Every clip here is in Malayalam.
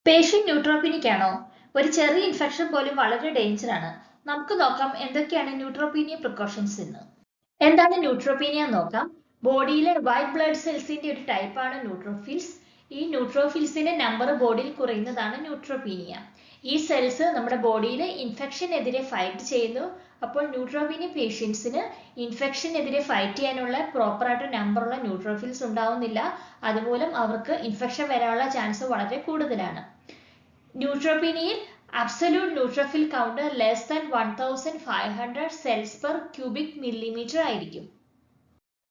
പേഷ്യന്റ് ന്യൂട്രോപീനിക് ആണോ? ഒരു ചെറിയ ഇൻഫെക്ഷൻ പോലും വളരെ ഡേഞ്ചർ ആണ്. നമുക്ക് നോക്കാം എന്തൊക്കെയാണ് ന്യൂട്രോപീനിയ പ്രിക്കോഷൻസ് എന്ന്. എന്താണ് ന്യൂട്രോപീനിയ എന്ന് നോക്കാം. ബോഡിയിലെ വൈറ്റ് ബ്ലഡ് സെൽസിന്റെ ഒരു ടൈപ്പാണ് ന്യൂട്രോഫിൽസ്. ഈ ന്യൂട്രോഫിൽസിന്റെ നമ്പർ ബോഡിയിൽ കുറയുന്നതാണ് ന്യൂട്രോപീനിയ. ഈ സെൽസ് നമ്മുടെ ബോഡിയിലെ ഇൻഫെക്ഷനെതിരെ ഫൈറ്റ് ചെയ്യുന്നു. അപ്പോൾ ന്യൂട്രോപീനിയ പേഷ്യൻസിന് ഇൻഫെക്ഷനെതിരെ ഫൈറ്റ് ചെയ്യാനുള്ള പ്രോപ്പറായിട്ട് നമ്പറുള്ള ന്യൂട്രോഫിൽസ് ഉണ്ടാവുന്നില്ല. അതുമൂലം അവർക്ക് ഇൻഫെക്ഷൻ വരാനുള്ള ചാൻസ് വളരെ കൂടുതലാണ്. ന്യൂട്രോപീനിയയിൽ absolute neutrophil count less than 1500 cells per cubic millimeter ആയിരിക്കും.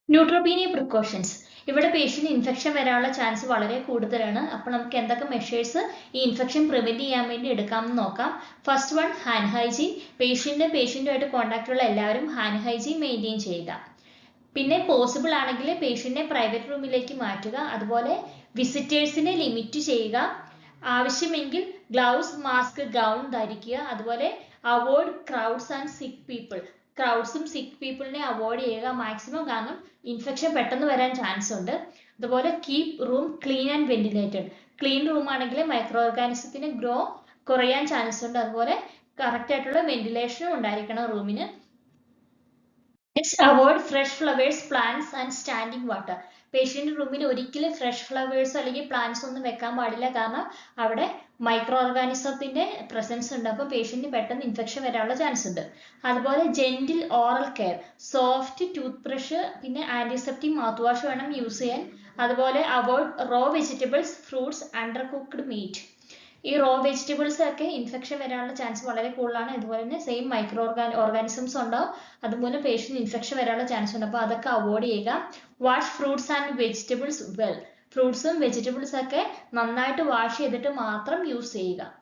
Neutropenia precautions. ഇവിടെ പേഷ്യന്റ് ഇൻഫെക്ഷൻ വരാനുള്ള ചാൻസ് വളരെ കൂടുതലാണ്. അപ്പോൾ നമുക്ക് എന്തൊക്കെ മെഷേഴ്സ് ഈ ഇൻഫെക്ഷൻ പ്രിവെന്റ് ചെയ്യാൻ വേണ്ടി എടുക്കാമെന്ന് നോക്കാം. First one, hand hygiene. പേഷ്യന്റുമായിട്ട് കോൺടാക്ട് ഉള്ള എല്ലാവരും ഹാൻഡ് ഹൈജീൻ മെയിൻറ്റെയിൻ ചെയ്യുക. പിന്നെ പോസിബിൾ ആണെങ്കിൽ പേഷ്യന്റിനെ പ്രൈവറ്റ് റൂമിലേക്ക് മാറ്റുക. അതുപോലെ വിസിറ്റേഴ്സിനെ ലിമിറ്റ് ചെയ്യുക. ആവശ്യമെങ്കിൽ ഗ്ലൗസ്, മാസ്ക്, ഗൗൺ ധരിക്കുക. അതുപോലെ avoid crowds and sick people. ക്രൗഡ്സും സിക്ക് പീപ്പിളിനെ അവോയ്ഡ് ചെയ്യുക മാക്സിമം, കാരണം ഇൻഫെക്ഷൻ പെട്ടെന്ന് വരാൻ ചാൻസ് ഉണ്ട്. അതുപോലെ keep room clean and ventilated. Clean room ആണെങ്കിൽ മൈക്രോ ഓർഗാനിസത്തിന് ഗ്രോ കുറയാൻ ചാൻസ് ഉണ്ട്. അതുപോലെ കറക്റ്റ് ആയിട്ടുള്ള വെന്റിലേഷനും ഉണ്ടായിരിക്കണം റൂമിന്. Avoid fresh flowers, plants and standing water. Patient റൂമിൽ ഒരിക്കലും ഫ്രഷ് ഫ്ലവേഴ്സ് അല്ലെങ്കിൽ പ്ലാന്റ്സ് ഒന്നും വെക്കാൻ പാടില്ല, കാരണം അവിടെ മൈക്രോ ഓർഗാനിസത്തിന്റെ പ്രസൻസ് ഉണ്ട്. അപ്പോൾ പേഷ്യന്റിന് പെട്ടെന്ന് ഇൻഫെക്ഷൻ വരാനുള്ള ചാൻസ് ഉണ്ട്. അതുപോലെ gentle oral care, soft tooth brush, പിന്നെ ആന്റിസെപ്റ്റിക് മൗത്ത് വാഷ് വേണം യൂസ് ചെയ്യാൻ. അതുപോലെ avoid raw vegetables, fruits, undercooked meat. ഈ റോ വെജിറ്റബിൾസ് ഒക്കെ ഇൻഫെക്ഷൻ വരാനുള്ള ചാൻസ് വളരെ കൂടുതലാണ്. അതുപോലെ തന്നെ സെയിം മൈക്രോ ഓർഗാനിസംസ് ഉണ്ടാവും, അതുപോലെ പേഷ്യന്റ് ഇൻഫെക്ഷൻ വരാനുള്ള ചാൻസ് ഉണ്ട്. അപ്പോൾ അതൊക്കെ അവോയ്ഡ് ചെയ്യുക. Wash fruits and vegetables well. ഫ്രൂട്ട്സും വെജിറ്റബിൾസ് ഒക്കെ നന്നായിട്ട് വാഷ് ചെയ്തിട്ട് മാത്രം യൂസ് ചെയ്യുക.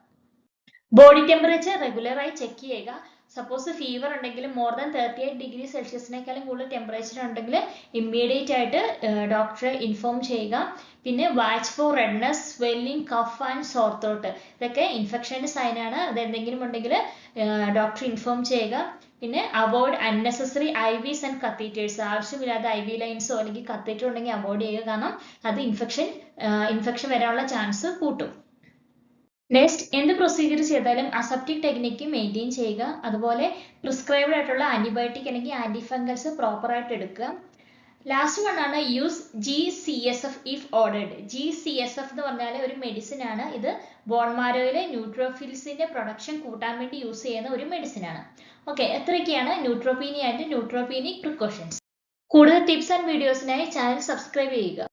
ബോഡി ടെമ്പറേച്ചർ റെഗുലറായി ചെക്ക് ചെയ്യുക. സപ്പോസ് ഫീവർ ഉണ്ടെങ്കിൽ മോർ ദാൻ 38 ഡിഗ്രി സെൽഷ്യസിനേക്കാളും കൂടുതൽ ടെമ്പറേച്ചർ ഉണ്ടെങ്കിൽ ഇമ്മീഡിയറ്റ് ആയിട്ട് ഡോക്ടറെ ഇൻഫോം ചെയ്യുക. പിന്നെ watch for redness, swelling, cough and sore throat. ഇതൊക്കെ ഇൻഫെക്ഷൻ്റെ സൈനാണ്. അത് എന്തെങ്കിലും ഉണ്ടെങ്കിൽ ഡോക്ടറെ ഇൻഫോം ചെയ്യുക. പിന്നെ avoid unnecessary IVs and catheters. ആവശ്യമില്ലാത്ത IV ലൈൻസോ അല്ലെങ്കിൽ കത്തീറ്റർ ഉണ്ടെങ്കിൽ അവോയ്ഡ് ചെയ്യുക, കാരണം അത് ഇൻഫെക്ഷൻ വരാനുള്ള ചാൻസ് കൂട്ടും. നെക്സ്റ്റ്, എന്ത് പ്രൊസീജിയർ ചെയ്താലും അസെപ്റ്റിക് ടെക്നിക്ക് മെയിൻറ്റെയിൻ ചെയ്യുക. അതുപോലെ പ്രിസ്ക്രൈബ്ഡ് ആയിട്ടുള്ള ആന്റിബയോട്ടിക് അല്ലെങ്കിൽ ആന്റി ഫംഗൽസ് പ്രോപ്പറായിട്ട് എടുക്കുക. ലാസ്റ്റ് വൺ ആണ് use GCSF if ordered. GCSF എന്ന് പറഞ്ഞാൽ ഒരു മെഡിസിൻ ആണ്. ഇത് ബോൺ മാരോയിലെ ന്യൂട്രോഫിൽസിന്റെ പ്രൊഡക്ഷൻ കൂട്ടാൻ വേണ്ടി യൂസ് ചെയ്യുന്ന ഒരു മെഡിസിൻ ആണ്. ഓക്കെ, എത്രയൊക്കെയാണ് ന്യൂട്രോപീനിയ ആൻഡ് ന്യൂട്രോപീനിക് പ്രിക്കോഷൻസ്. കൂടുതൽ ടിപ്സ് ആൻഡ് വീഡിയോസിനായി ചാനൽ സബ്സ്ക്രൈബ് ചെയ്യുക.